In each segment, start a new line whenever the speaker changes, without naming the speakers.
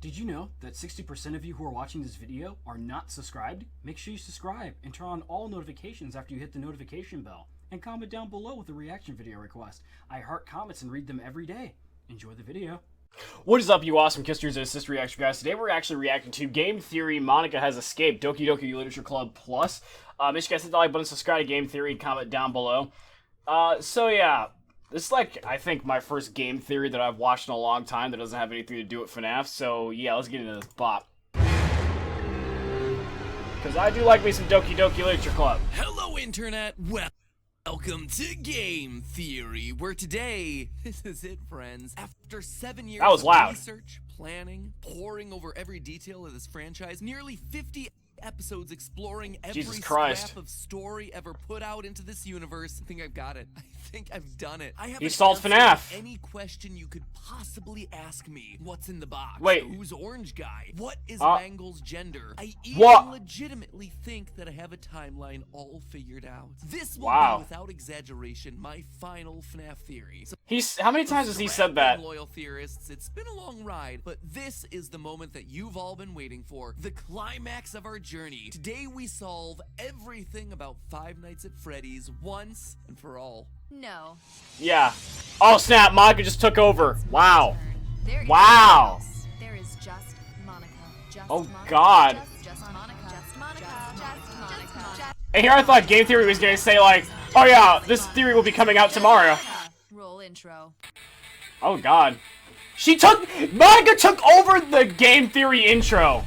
Did you know that 60% of you who are watching this video are not subscribed? Make sure you subscribe and turn on all notifications after you hit the notification bell. And comment down below with a reaction video request. I heart comments and read them every day. Enjoy the video.
What is up, you awesome kissers and CistReactZ guys? Today we're actually reacting to Game Theory Monika Has Escaped, Doki Doki Literature Club Plus. Make sure you guys hit the like button, subscribe to Game Theory, and comment down below. So yeah, this is like, I think, my first Game Theory that I've watched in a long time that doesn't have anything to do with FNAF, so yeah, let's get into this bop. Because I do like me some Doki Doki Literature Club.
Hello, Internet! Welcome to Game Theory, where today, this is it, friends. After 7 years
That was loud.
of research, planning, poring over every detail of this franchise, nearly 50 episodes exploring every scrap of story ever put out into this universe. I think I've got it. I think I've done it. I have
solved FNAF.
any question you could possibly ask me. What's in the box?
Wait.
Who's orange guy? What is Mangle's gender? I even
What?
legitimately think that I have a timeline all figured out. This will
Wow.
be, without exaggeration, my final FNAF theory. So
How many times has he said that?
loyal theorists, it's been a long ride, but this is the moment that you've all been waiting for. The climax of our journey. Today we solve everything about Five Nights at Freddy's once and for all.
No.
Yeah. Oh snap, Monika just took over. Wow.
There is
Wow.
nothing else. There is just Monika. Just
Oh
Monika.
God.
Just Monika. Just Monika. Just Monika.
And here I thought Game Theory was gonna say like, oh yeah, this theory will be coming out tomorrow.
Roll intro.
Oh God. Monika took over the Game Theory intro.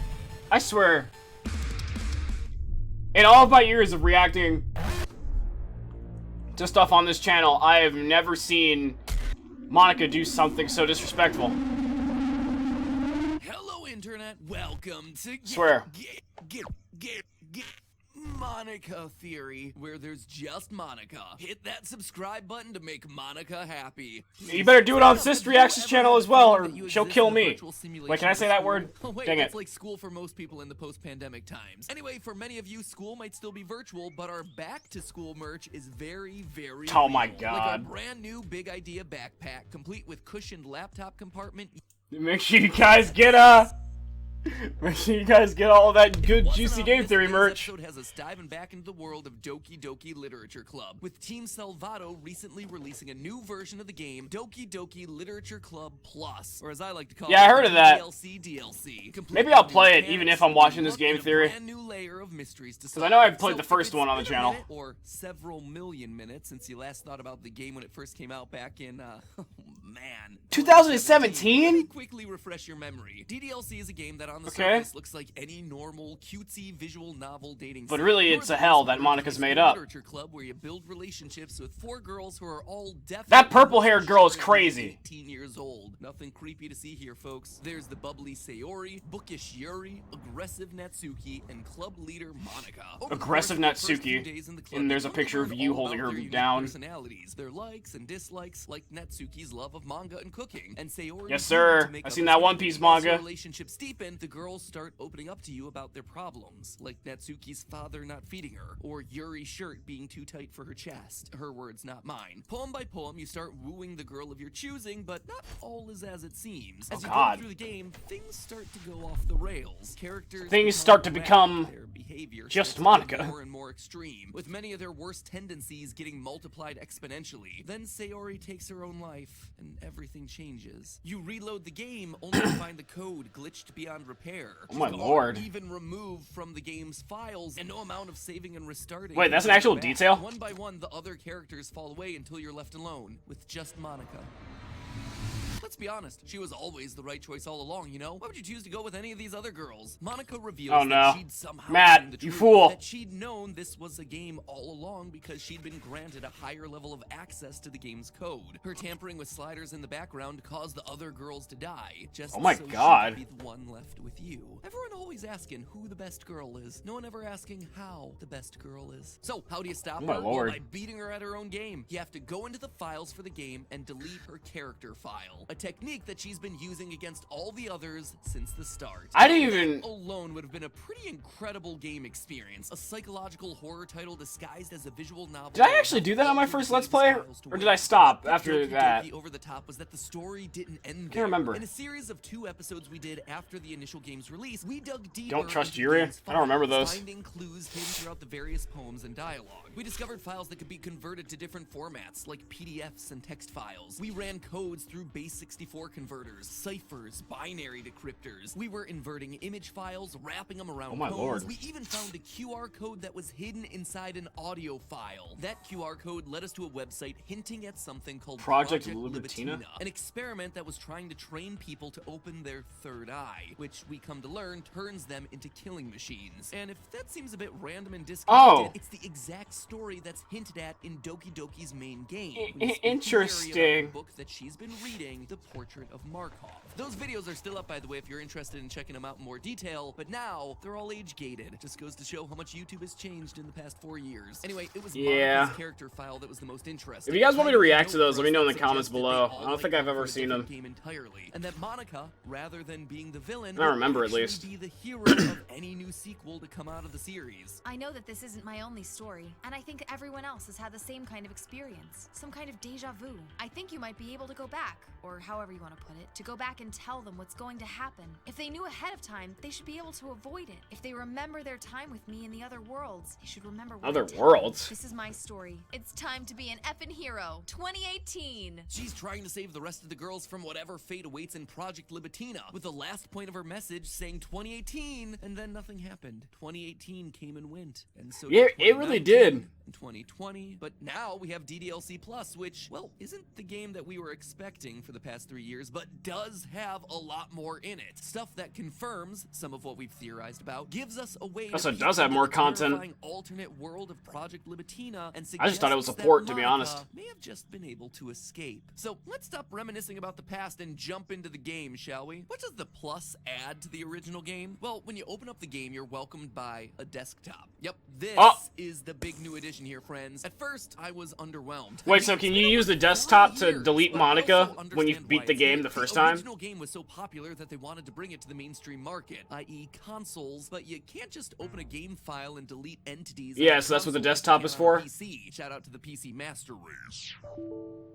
I swear. In all of my years of reacting to stuff on this channel, I have never seen Monika do something so disrespectful.
Hello, Internet. Welcome to
Swear.
Monika Theory, where there's just Monika. Hit that subscribe button to make Monika happy.
You better do it on CistReactZ's channel as well, or she'll kill me. Wait, can I say that word?
Oh, wait,
Dang
that's
it.
like school for most people in the post-pandemic times. Anyway, for many of you, school might still be virtual, but our back-to-school merch is very, very
Oh my
real.
God.
Like our brand new Big Idea backpack, complete with cushioned laptop compartment.
Make sure you guys get make sure you guys get all of that good juicy Game Theory merch.
This episode has us diving back into the world of Doki Doki Literature Club, with Team Salvato recently releasing a new version of the game, Doki Doki Literature Club Plus, or as I like to call it,
I heard of that.
DLC.
Maybe I'll play it even if I'm watching this Game Theory.
Brand new layer of mysteries to
Because I know I've played the
if
first
it's
one on the
been a
channel.
minute or several million minutes since you last thought about the game when it first came out back in, oh man,
2017?
Let me quickly refresh your memory. DDLC is a game that on the surface looks like any normal cutesy visual novel dating.
But really, it's a hell that Monika's made up.
Literature club where you build relationships with 4 girls who are all definitely
That purple-haired girl is crazy.
18 years old. Nothing creepy to see here, folks. There's the bubbly Sayori, bookish Yuri, aggressive Natsuki, and club leader Monika.
Aggressive Natsuki. And there's a picture of you holding her down.
Personalities, their likes and dislikes, like Natsuki's love of manga and cooking, and Sayori's
Yes, sir. I've seen that One Piece manga.
Relationships deepen, the girls start opening up to you about their problems, like Natsuki's father not feeding her, or Yuri's shirt being too tight for her chest. Her words, not mine. Poem by poem, you start wooing the girl of your choosing, but not all is as it seems. As you go through the game, things start to go off the rails. Things
start to become
their behavior
just
starts to
Monika.
get more and more extreme, with many of their worst tendencies getting multiplied exponentially. Then Sayori takes her own life, and everything changes. You reload the game only to find the code glitched beyond repair.
Oh my lord.
Even removed from the game's files, and no amount of saving and restarting.
Wait, that's an actual detail?
One by one, the other characters fall away until you're left alone with just Monika. Let's be honest, she was always the right choice all along, you know? Why would you choose to go with any of these other girls? Monika reveals that she'd somehow seen the truth, that she'd known this was a game all along because she'd been granted a higher level of access to the game's code. Her tampering with sliders in the background caused the other girls to die, just so she could be the one left with you. Everyone always asking who the best girl is, no one ever asking how the best girl is. So, how do you stop her? Well, by beating her at her own game. You have to go into the files for the game and delete her character file. technique that she's been using against all the others since the start.
I didn't even...
That alone would have been a pretty incredible game experience. A psychological horror title disguised as a visual novel.
Did I actually do that on my first Let's Play? Or did I stop after that?
Over the top was that the story didn't end
I can't remember.
In a series of 2 episodes we did after the initial game's release, we dug deeper.
Don't trust Yuri? I don't remember those.
Finding clues hidden throughout the various poems and dialogue. We discovered files that could be converted to different formats, like PDFs and text files. We ran codes through base64 converters, ciphers, binary decryptors. We were inverting image files, wrapping them around
my
codes.
lord.
We even found a QR code that was hidden inside an audio file. That QR code led us to a website hinting at something called
Project Libitina?
an experiment that was trying to train people to open their third eye, which we come to learn turns them into killing machines. And if that seems a bit random and disconnected, it's the exact story that's hinted at in Doki Doki's main game.
Interesting.
The book that she's been reading, The Portrait of Markov. Those videos are still up, by the way, if you're interested in checking them out in more detail, but now they're all age-gated. It just goes to show how much YouTube has changed in the past 4 years. Anyway, it was Monika's character file that was the most interesting.
If you guys want me to react to those, let me know in the comments below. I don't think I've ever seen them.
Entirely. And that Monika, rather than being the villain,
I remember at least.
be the hero of any new sequel to come out of the series.
I know that this isn't my only story, and I think everyone else has had the same kind of experience. Some kind of deja vu. I think you might be able to go back, or however you want to put it, to go back and tell them what's going to happen. If they knew ahead of time, they should be able to avoid it. If they remember their time with me in the other worlds, they should remember what
Other worlds?
This is my story. It's time to be an effing hero. 2018.
She's trying to save the rest of the girls from whatever fate awaits in Project Libitina, with the last point of her message saying 2018, and then nothing happened. 2018 came and went, and so
Yeah, it really did.
In 2020, but now we have DDLC Plus, which, well, isn't the game that we were expecting for the past 3 years, but does have a lot more in it. Stuff that confirms some of what we've theorized about, gives us a way
Also,
to
it does have more content.
alternate world of Project Libitina, and
I just thought it was a
suggests
port,
that
to be
Monika
honest.
may have just been able to escape. So let's stop reminiscing about the past and jump into the game, shall we? What does the Plus add to the original game? Well, when you open up the game, you're welcomed by a desktop. Yep, this is the big new addition here, friends. At first, I was underwhelmed.
Wait, so can you use the desktop to delete Monika when you beat the game the first time?
The original game was so popular that they wanted to bring it to the mainstream market, i.e. consoles, but you can't just open a game file and delete entities.
Yeah, so that's what the desktop is for?
PC. Shout out to the PC Master Race.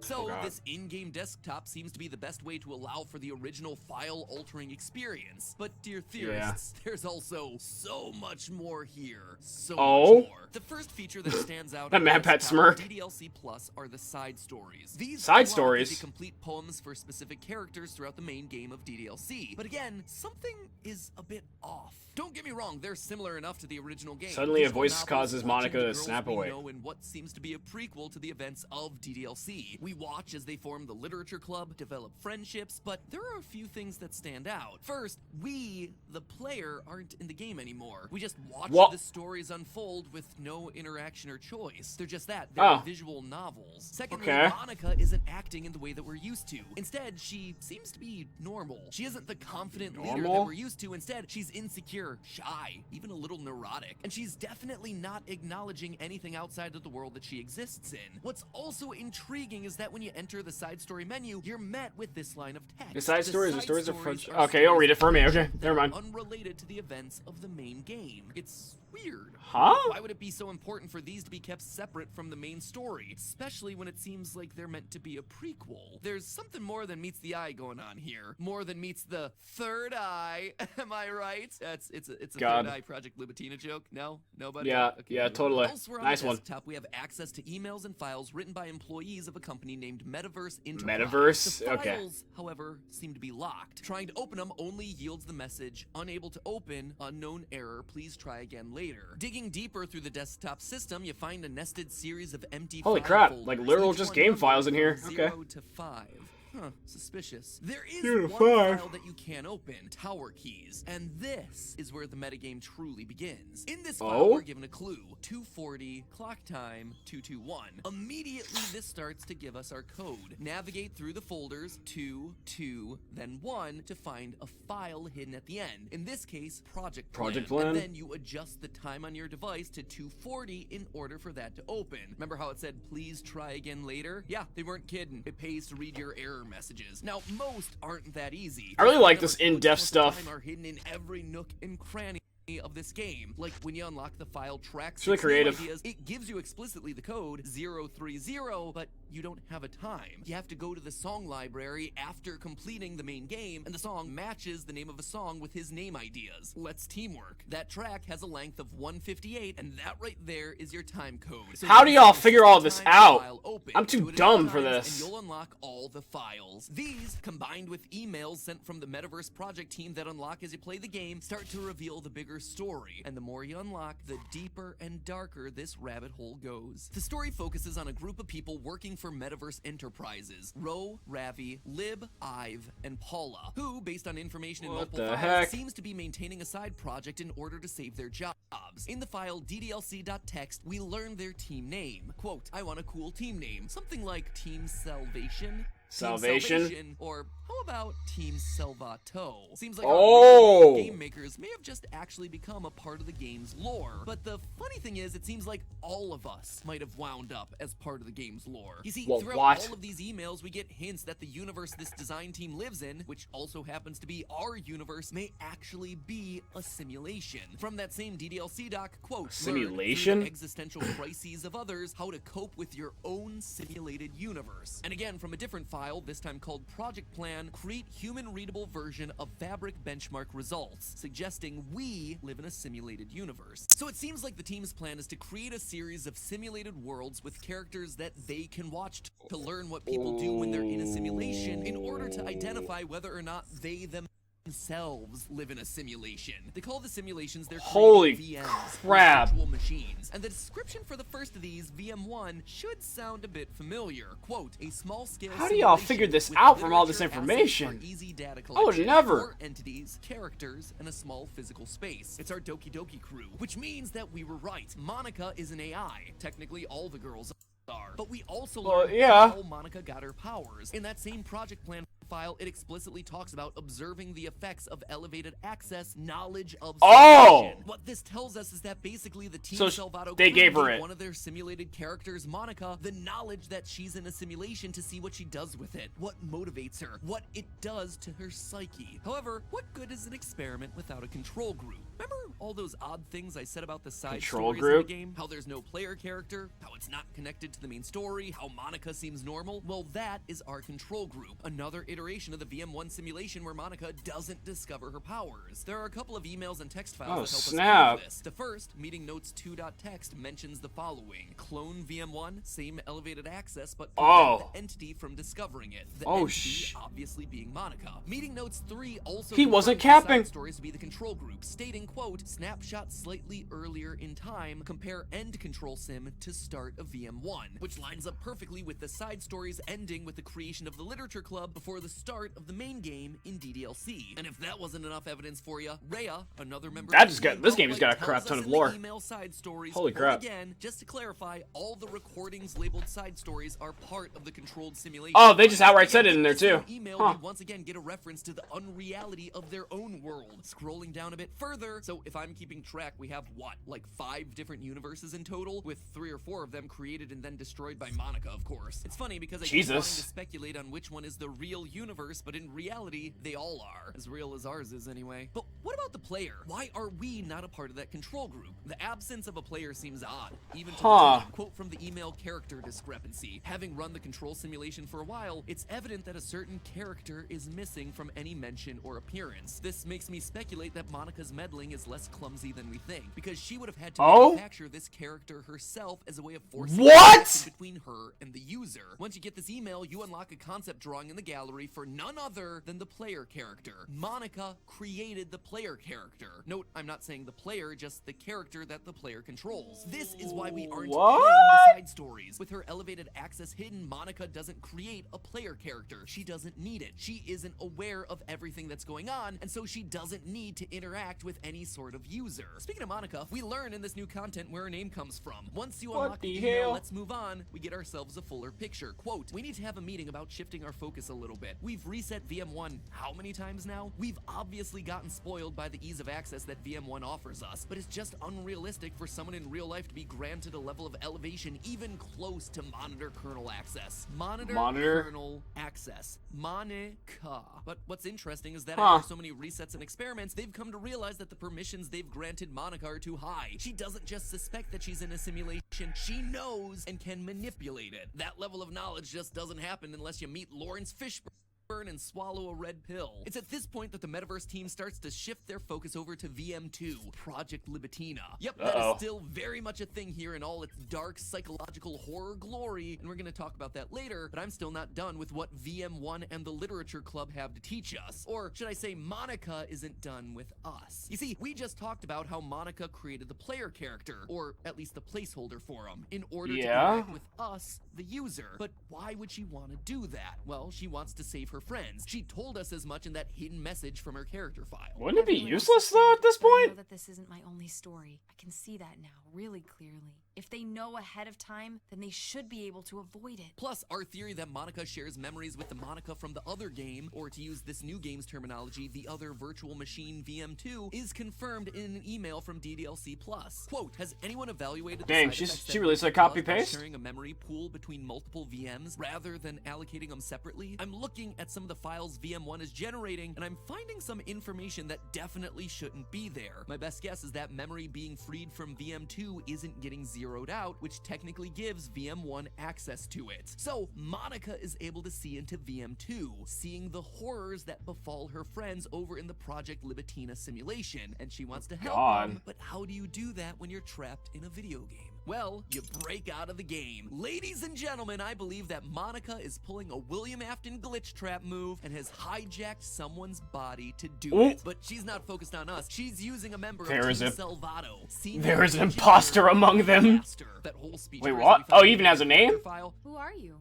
So, this in-game desktop seems to be the best way to allow for the original file-altering experience. But, dear theorists, there's also so much more here. So much more. The first feature that stands out
That Mad Pat smirk.
DDLC Plus are the side stories. These
side
are
stories?
the complete poems for specific characters throughout the main game of DDLC. But again, something is a bit off. Don't get me wrong, they're similar enough to the original game.
Suddenly a
Visual
voice
novels
causes
watching
Monika
the
to
girls
snap
we
away.
know in what seems to be a prequel to the events of DDLC. We watch as they form the literature club, develop friendships, but there are a few things that stand out. First, we, the player, aren't in the game anymore. We just watch the stories unfold with no interaction or choice. They're just that. They're visual novels. Secondly, Monika isn't acting in the way that we're used to. Instead, she seems to be normal. She isn't the confident leader that we're used to. Instead, she's insecure, shy, even a little neurotic. And she's definitely not acknowledging anything outside of the world that she exists in. What's also intriguing is that when you enter the side story menu, you're met with this line of text.
The side stories are stories of
friends.
friendship. Okay, you'll read it for me. Okay, never mind.
Unrelated to the events of the main game. It's weird.
Huh?
Why would it be so important for these to be kept separate from the main story, especially when it seems like they're meant to be a prequel? There's something more than meets the eye going on here. More than meets the third eye. Am I right? It's a third eye Project Libitina joke. No, nobody.
Yeah,
okay,
yeah, totally.
Elsewhere on
Nice
the
one.
desktop, we have access to emails and files written by employees of a company named METAVERSE Enterprise.
METAVERSE?
The
Okay.
files, however, seem to be locked. Trying to open them only yields the message, unable to open, unknown error, please try again later. Digging deeper through the desktop system, you find a nested series of empty
Holy
file
crap,
folders,
like literal
each
just
one
game
numbered
files in here.
from
Okay.
0 to 5. Huh, suspicious. There is
0 to
one
5.
file that you can open, Tower Keys, and this is where the metagame truly begins. In this file, we're given a clue, 240, clock time, 221. Immediately, this starts to give us our code. Navigate through the folders, 2, 2, then 1, to find a file hidden at the end. In this case, Project Plan. And then you adjust the time on your device to 240 in order for that to open. Remember how it said, please try again later? Yeah, they weren't kidding. It pays to read your error messages. Now, most aren't that easy.
I really like
Codes
this in-depth
most of the
stuff.
time are hidden in every nook and cranny of this game. Like when you unlock the file tracks,
It's really creative.
ideas, it gives you explicitly the code 030, but you don't have a time. You have to go to the song library after completing the main game, and the song matches the name of a song with his name ideas. Let's teamwork. That track has a length of 158, and that right there is your time code. So
How do y'all figure all this
time
out?
file open,
I'm too
do it
dumb
enough
for
times,
this.
And you'll unlock all the files. These, combined with emails sent from the Metaverse project team that unlock as you play the game, start to reveal the bigger story. And the more you unlock, the deeper and darker this rabbit hole goes. The story focuses on a group of people working for Metaverse Enterprises: Ro, Ravi, Lib, Ive, and Paula, who, based on information in
What
multiple
the
files,
heck?
seems to be maintaining a side project in order to save their jobs. In the file ddlc.txt, we learn their team name. Quote, I want a cool team name. Something like Team Salvation.
Salvation?
Or how about Team Salvato? Seems like
Oh!
our game makers may have just actually become a part of the game's lore. But the funny thing is, it seems like all of us might have wound up as part of the game's lore. You see,
Well,
throughout
what?
all of these emails, we get hints that the universe this design team lives in, which also happens to be our universe, may actually be a simulation. From that same DDLC doc, quote,
Simulation?
Learn through the existential crises of others how to cope with your own simulated universe. And again, from a different file, this time called Project Plan, create human-readable version of Fabric benchmark results, suggesting we live in a simulated universe. So it seems like the team's plan is to create a series of simulated worlds with characters that they can watch to learn what people do when they're in a simulation in order to identify whether or not they themselves live in a simulation. They call the simulations their
Holy
VMs,
crap.
virtual machines. And the description for the first of these, VM1, should sound a bit familiar. Quote, a small scale
How do y'all figure this out from all this information?
Easy data
I would
collection,
never.
4 entities, characters, and a small physical space. It's our Doki Doki crew, which means that we were right. Monika is an AI. Technically, all the girls are. But we also learned
yeah.
how Monika got her powers. In that same project plan file, it explicitly talks about observing the effects of elevated access knowledge of simulation. What this tells us is that basically the Team Salvato
they
crew
gave her
gave
it.
one of their simulated characters, Monika, the knowledge that she's in a simulation to see what she does with it, what motivates her, what it does to her psyche. However, what good is an experiment without a control group? Remember all those odd things I said about the side
Control
stories
group?
in the game? How there's no player character, how it's not connected to the main story, how Monika seems normal? Well, that is our control group, another iteration of the VM1 simulation where Monika doesn't discover her powers. There are a couple of emails and text files that help us handle this. The first, meeting notes 2.txt, mentions the following: clone VM1, same elevated access, but prevent the entity from discovering it. The entity obviously being Monika. Meeting notes 3 also
He wasn't
confirms the
capping.
side stories to be the control group, stating, quote, snapshot slightly earlier in time, compare end control sim to start of VM1, which lines up perfectly with the side stories ending with the creation of the literature club before the start of the main game in DDLC. And if that wasn't enough evidence for you, Rhea, another member
That
of
just
the
got this game has got a
tells
crap
us
ton of
in the
lore.
email side stories,
Holy
but
crap.
Again, just to clarify, all the recordings labeled side stories are part of the controlled simulation.
Oh, they just outright said it in there too.
Email,
Huh.
we once again get a reference to the unreality of their own world. Scrolling down a bit further, so if I'm keeping track, we have what, like 5 different universes in total, with 3 or 4 of them created and then destroyed by Monika, of course. It's funny because I keep wanting to speculate on which one is the real universe, but in reality, they all are. As real as ours is anyway. But what about the player? Why are we not a part of that control group? The absence of a player seems odd, even to the team. Quote from the email character discrepancy. Having run the control simulation for a while, it's evident that a certain character is missing from any mention or appearance. This makes me speculate that Monika's meddling is less clumsy than we think, because she would have had to manufacture this character herself as a way of forcing connection between her and the user. Once you get this email, you unlock a concept drawing in the gallery for none other than the player character. Monika created the player character. Note, I'm not saying the player, just the character that the player controls. This is why we aren't playing the side stories. With her elevated access hidden, Monika doesn't create a player character. She doesn't need it. She isn't aware of everything that's going on, and so she doesn't need to interact with any sort of user. Speaking of Monika, we learn in this new content where her name comes from. Once you unlock the email, let's move on, we get ourselves a fuller picture. Quote, we need to have a meeting about shifting our focus a little bit. it. We've reset VM1 how many times now? We've obviously gotten spoiled by the ease of access that VM1 offers us, but it's just unrealistic for someone in real life to be granted a level of elevation even close to monitor kernel access. Monitor kernel access. Monika. But what's interesting is that after so many resets and experiments, they've come to realize that the permissions they've granted Monika are too high. She doesn't just suspect that she's in a simulation, she knows and can manipulate it. That level of knowledge just doesn't happen unless you meet Lawrence Fishburne and swallow a red pill. It's at this point that the Metaverse team starts to shift their focus over to VM2, Project Libitina. Yep, that is still very much a thing here in all its dark psychological horror glory, and we're gonna talk about that later, but I'm still not done with what VM1 and the Literature Club have to teach us. Or should I say Monika isn't done with us. You see, we just talked about how Monika created the player character, or at least the placeholder for him, in order to interact with us, the user. But why would she want to do that? Well, she wants to save her friends. She told us as much in that hidden message from her character file.
Wouldn't it be useless though at this point?
I know that this isn't my only story. I can see that now really clearly. If they know ahead of time, then they should be able to avoid it.
Plus, our theory that Monika shares memories with the Monika from the other game, or to use this new game's terminology, the other virtual machine VM2, is confirmed in an email from DDLC+. Quote, has anyone evaluated the
Dang, she released a copy-paste?
Sharing a memory pool between multiple VMs rather than allocating them separately? I'm looking at some of the files VM1 is generating, and I'm finding some information that definitely shouldn't be there. My best guess is that memory being freed from VM2 isn't getting zeroed out, which technically gives VM1 access to it. So Monika is able to see into VM2, seeing the horrors that befall her friends over in the Project Libitina simulation, and she wants to help them. But how do you do that when you're trapped in a video game? Well, you break out of the game. Ladies and gentlemen, I believe that Monika is pulling a William Afton glitch trap move and has hijacked someone's body to do it. But she's not focused on us. She's using a member of Team Salvato.
There is an imposter among them.
That whole speech.
Wait, what? Oh, he even has a name?
Who are you?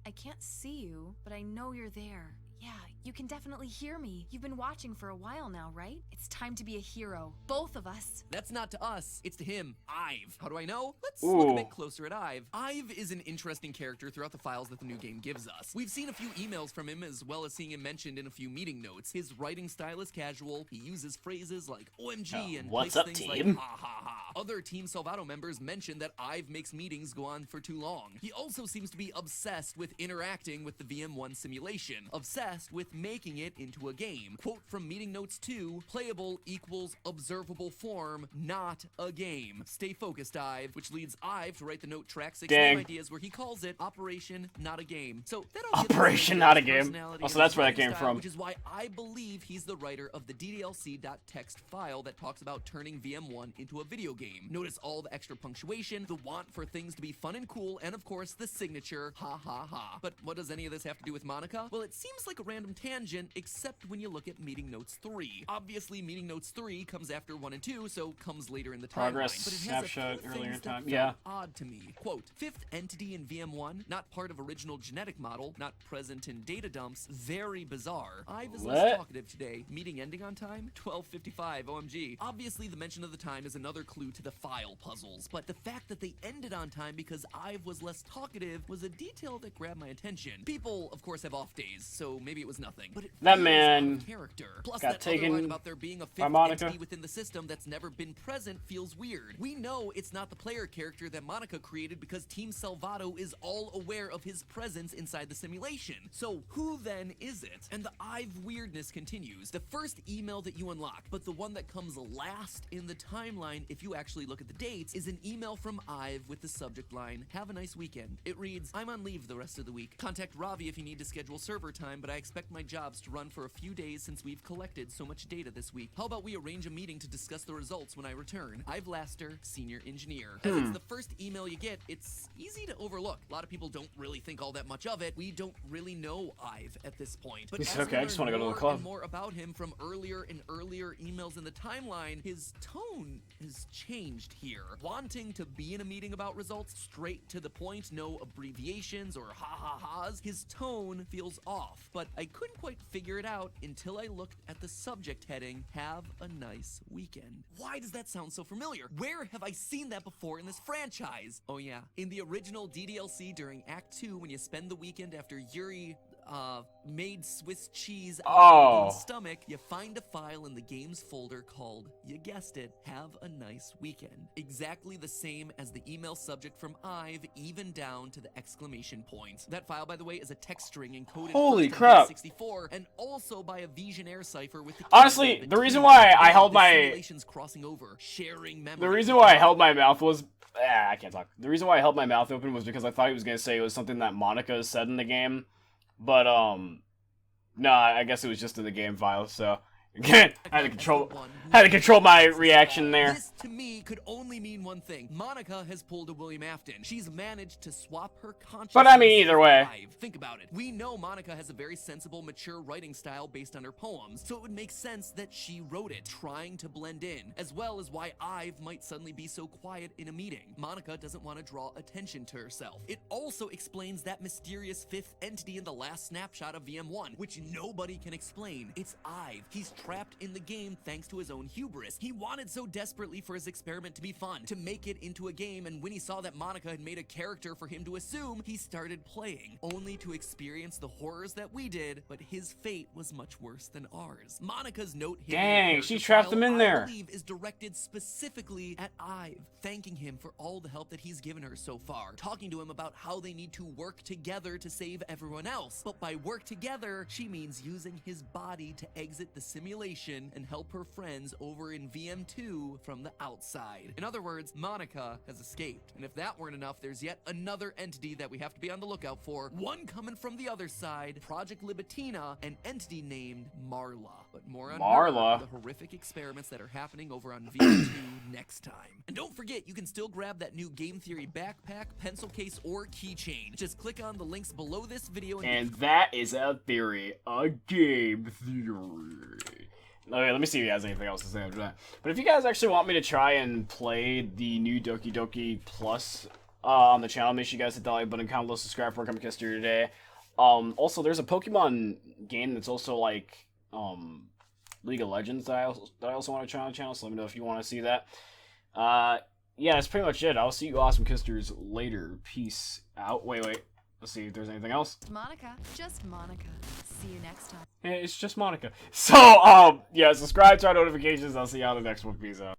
I can't see you, but I know you're there. Yeah, you can definitely hear me. You've been watching for a while now, right? It's time to be a hero. Both of us.
That's not to us. It's to him. Ive. How do I know? Let's look a bit closer at Ive. Ive is an interesting character throughout the files that the new game gives us. We've seen a few emails from him as well as seeing him mentioned in a few meeting notes. His writing style is casual. He uses phrases like OMG and
what's up,
things
team?
like ha ha ha. Other Team Salvato members mention that Ive makes meetings go on for too long. He also seems to be obsessed with interacting with the VM1 simulation. Obsessed with making it into a game. Quote from meeting notes 2, playable equals observable form, not a game. Stay focused, Ive, which leads Ive to write the note track 6 game ideas where he calls it Operation Not a Game. So that
Operation Not a Game. Oh, so that's where that came from.
Which is why I believe he's the writer of the DDLC.txt file that talks about turning VM1 into a video game. Notice all the extra punctuation, the want for things to be fun and cool, and of course the signature, ha ha ha. But what does any of this have to do with Monika? Well, it seems like a random tangent, except when you look at meeting notes 3. Obviously, meeting notes 3 comes after 1 and 2, so comes later in the
progress
timeline. But it has
snapshot
a few
earlier in
things
time.
that
Yeah.
felt odd to me. Quote, fifth entity in VM1, not part of original genetic model, not present in data dumps, very bizarre. Ive is less talkative today. Meeting ending on time? 12:55, OMG. Obviously, the mention of the time is another clue to the file puzzles, but the fact that they ended on time because Ive was less talkative was a detail that grabbed my attention. People, of course, have off days, so maybe it was nothing. But it
that man
character. Plus,
got
that
taken
other line about there being a fifth entity within the system that's never been present feels weird. We know it's not the player character that Monika created because Team Salvato is all aware of his presence inside the simulation. So who then is it? And the Ive weirdness continues. The first email that you unlock, but the one that comes last in the timeline, if you actually look at the dates, is an email from Ive with the subject line, "Have a nice weekend." It reads, "I'm on leave the rest of the week. Contact Ravi if you need to schedule server time, but I expect my jobs to run for a few days since we've collected so much data this week. How about we arrange a meeting to discuss the results when I return? Ive Laster, Senior Engineer." As it's the first email you get, it's easy to overlook. A lot of people don't really think all that much of it. We don't really know Ive at this point. But
okay, I just want to go to the club.
More about him from earlier and earlier emails in the timeline, his tone has changed here. Wanting to be in a meeting about results, straight to the point, no abbreviations or ha-ha-has, his tone feels off. But I couldn't quite figure it out until I looked at the subject heading, "Have a nice weekend." Why does that sound so familiar? Where have I seen that before in this franchise? Oh yeah, in the original DDLC during Act 2 when you spend the weekend after Yuri... made Swiss cheese out
Oh.
of your own stomach, you find a file in the games folder called, you guessed it, Have a Nice Weekend. Exactly the same as the email subject from Ive, even down to the exclamation point. That file, by the way, is a text string encoded
Holy
first
crap.
on 64 and also by a Visionaire cipher with the
Honestly,
keyboard
the reason
between
why I
the
held my
simulations crossing over, sharing memory.
the reason why I held my mouth was I can't talk. The reason why I held my mouth open was because I thought he was gonna say it was something that Monika said in the game, but no, I guess it was just in the game file. So I had to control my reaction there.
This to me could only mean one thing. Monika has pulled a William Afton. She's managed to swap her consciousness.
But I mean, either way.
Think about it. We know Monika has a very sensible, mature writing style based on her poems, so it would make sense that she wrote it, trying to blend in, as well as why Ive might suddenly be so quiet in a meeting. Monika doesn't want to draw attention to herself. It also explains that mysterious fifth entity in the last snapshot of VM1, which nobody can explain. It's Ive. He's trapped in the game thanks to his own hubris. He wanted so desperately for his experiment to be fun, to make it into a game, and when he saw that Monika had made a character for him to assume, he started playing, only to experience the horrors that we did, but his fate was much worse than ours. Monika's note hidden in
Dang,
the
she
character
trapped
file,
him in there.
I believe is directed specifically at Ive, thanking him for all the help that he's given her so far, talking to him about how they need to work together to save everyone else. But by work together, she means using his body to exit the simulation and help her friends over in VM2 from the outside. In other words, Monika has escaped. And if that weren't enough, there's yet another entity that we have to be on the lookout for. One coming from the other side, Project Libitina, an entity named Marla. But more on
Marla?
her, the horrific experiments that are happening over on VM2 next time. And don't forget, you can still grab that new Game Theory backpack, pencil case, or keychain. Just click on the links below this video
And that is a theory, a game theory. Okay, let me see if he has anything else to say after that. But if you guys actually want me to try and play the new Doki Doki Plus on the channel, make sure you guys hit the like button, comment below, subscribe for coming history today. Also, there's a Pokemon game that's also like League of Legends that I also want to try on the channel, so let me know if you want to see that. Yeah, that's pretty much it. I'll see you awesome kisters later. Peace out. Wait. Let's see if there's anything else.
Monika, just Monika. See you next time.
Hey, it's just Monika. So, yeah, subscribe to our notifications. I'll see you on the next one. Peace out.